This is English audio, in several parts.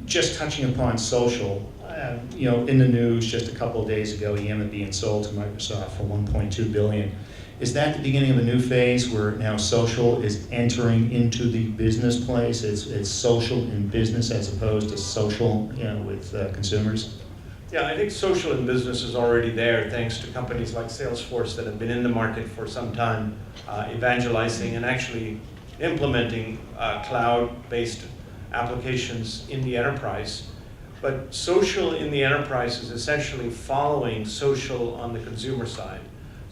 Just touching upon social, in the news just a couple of days ago, Yammer being sold to Microsoft for $1.2 billion. Is that the beginning of a new phase where now social is entering into the business place? It's social in business as opposed to social, with consumers? Yeah, I think social in business is already there thanks to companies like Salesforce that have been in the market for some time, evangelizing and actually implementing cloud-based applications in the enterprise. But social in the enterprise is essentially following social on the consumer side.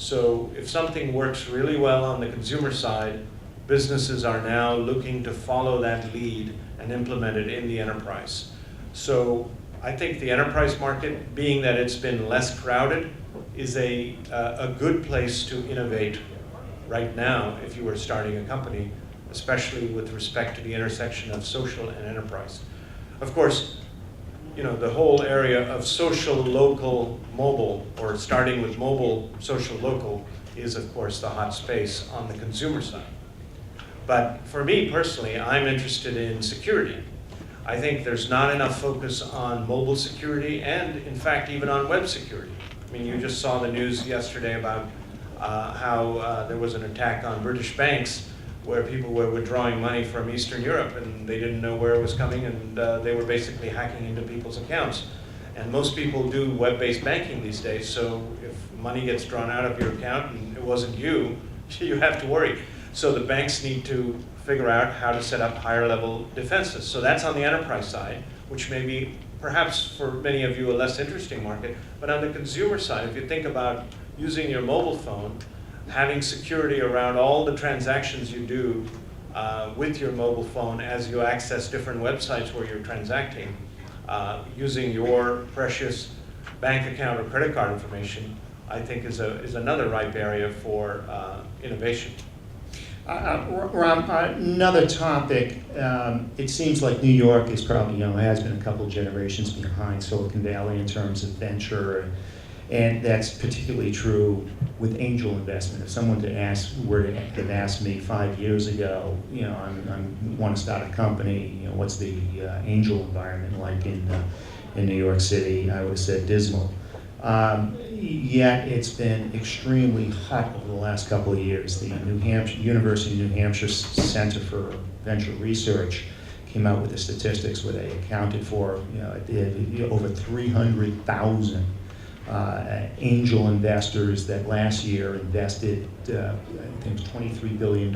So if something works really well on the consumer side, businesses are now looking to follow that lead and implement it in the enterprise. So I think the enterprise market, being that it's been less crowded, is a good place to innovate right now if you were starting a company, especially with respect to the intersection of social and enterprise. Of course, the whole area of social, local, mobile, or starting with mobile, social, local, is of course the hot space on the consumer side. But for me personally, I'm interested in security. I think there's not enough focus on mobile security and, in fact, even on web security. I mean, you just saw the news yesterday about how there was an attack on British banks where people were withdrawing money from Eastern Europe and they didn't know where it was coming, and they were basically hacking into people's accounts. And most people do web-based banking these days, so if money gets drawn out of your account and it wasn't you, you have to worry. So the banks need to figure out how to set up higher level defenses. So that's on the enterprise side, which may be perhaps for many of you a less interesting market. But on the consumer side, if you think about using your mobile phone, having security around all the transactions you do with your mobile phone as you access different websites where you're transacting, using your precious bank account or credit card information, I think is another ripe area for innovation. Ram, another topic. It seems like New York is probably, has been a couple generations behind Silicon Valley in terms of venture, and that's particularly true with angel investment. If someone were to have asked me 5 years ago, I want to start a company, what's the angel environment like in New York City, I would have said dismal. Yet it's been extremely hot over the last couple of years. The University of New Hampshire Center for Venture Research came out with the statistics where they accounted for over 300,000 angel investors that last year invested, I think it was $23 billion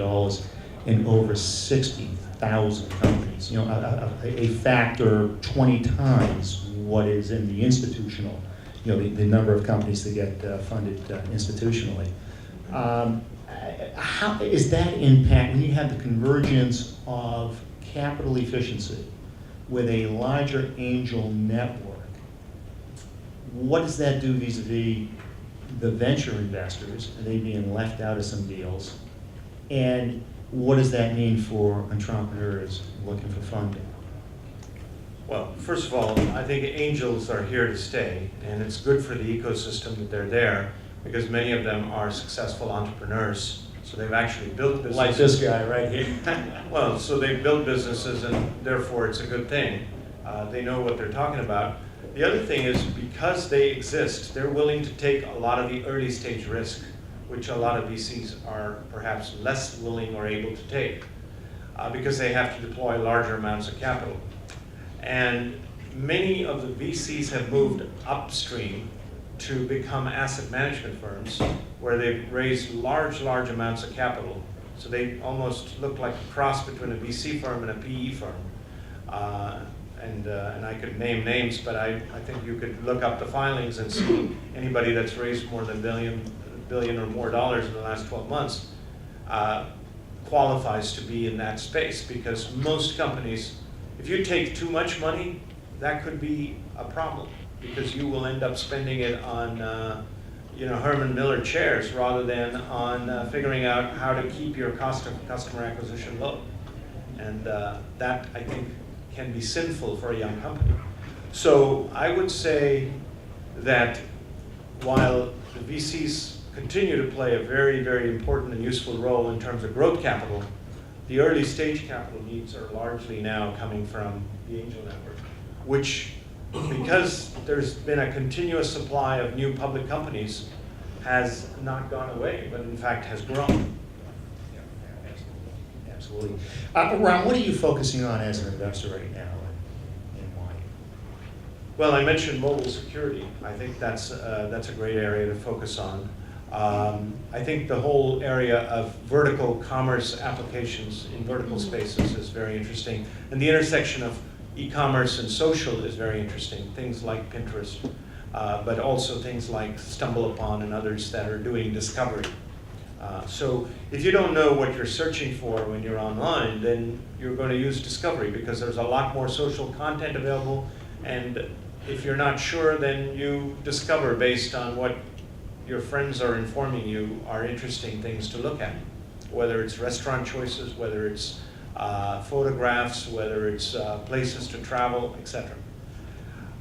in over 60,000 companies. A factor 20 times what is in the institutional. The number of companies that get funded institutionally. How is that impact, when you have the convergence of capital efficiency with a larger angel network, what does that do vis-a-vis the venture investors? Are they being left out of some deals? And what does that mean for entrepreneurs looking for funding? Well, first of all, I think angels are here to stay, and it's good for the ecosystem that they're there because many of them are successful entrepreneurs. So they've actually built businesses. Like this guy right here. Well, so they've built businesses, and therefore it's a good thing. They know what they're talking about. The other thing is because they exist, they're willing to take a lot of the early stage risk, which a lot of VCs are perhaps less willing or able to take because they have to deploy larger amounts of capital. And many of the VCs have moved upstream to become asset management firms where they've raised large amounts of capital. So they almost look like a cross between a VC firm and a PE firm. And I could name names, but I think you could look up the filings and see anybody that's raised more than billion or more dollars in the last 12 months qualifies to be in that space, because most companies, if you take too much money, that could be a problem because you will end up spending it on Herman Miller chairs rather than on figuring out how to keep your cost of customer acquisition low. And that, I think, can be sinful for a young company. So I would say that while the VCs continue to play a very, very important and useful role in terms of growth capital, the early stage capital needs are largely now coming from the angel network, which, because there's been a continuous supply of new public companies, has not gone away, but in fact has grown. Absolutely. Ron, what are you focusing on as an investor right now, and why? Well, I mentioned mobile security. I think that's a great area to focus on. I think the whole area of vertical commerce applications in vertical spaces is very interesting. And the intersection of e-commerce and social is very interesting. Things like Pinterest, but also things like StumbleUpon and others that are doing discovery. So if you don't know what you're searching for when you're online, then you're going to use discovery, because there's a lot more social content available. And if you're not sure, then you discover based on what your friends are informing you are interesting things to look at, whether it's restaurant choices, whether it's photographs, whether it's places to travel, etc.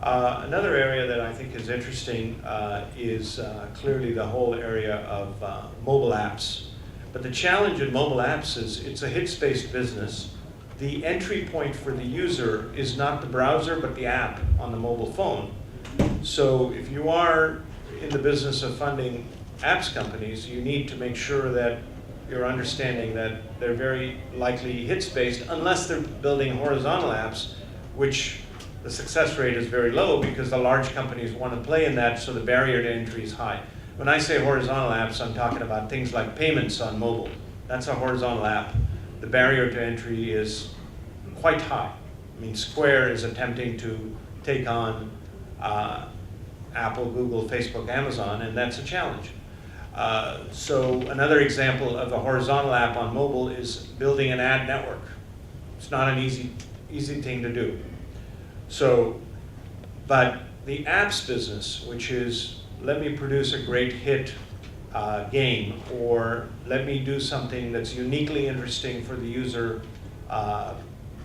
Another area that I think is interesting is clearly the whole area of mobile apps. But the challenge in mobile apps is it's a hits-based business. The entry point for the user is not the browser, but the app on the mobile phone. So if you are in the business of funding apps companies, you need to make sure that you're understanding that they're very likely hits-based, unless they're building horizontal apps, which the success rate is very low because the large companies want to play in that, so the barrier to entry is high. When I say horizontal apps, I'm talking about things like payments on mobile. That's a horizontal app. The barrier to entry is quite high. I mean, Square is attempting to take on Apple, Google, Facebook, Amazon, and that's a challenge. So another example of a horizontal app on mobile is building an ad network. It's not an easy thing to do. So, but the apps business, which is let me produce a great hit game, or let me do something that's uniquely interesting for the user,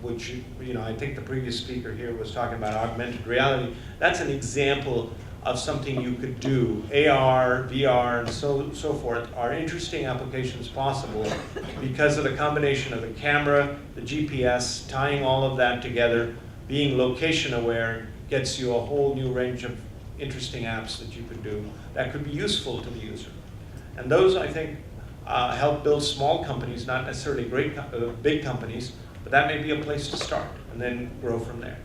which, you know, I think the previous speaker here was talking about augmented reality. That's an example of something you could do. AR, VR, and so forth are interesting applications possible because of the combination of the camera, the GPS, tying all of that together, being location aware gets you a whole new range of interesting apps that you could do that could be useful to the user. And those, I think, help build small companies, not necessarily big companies, but that may be a place to start and then grow from there.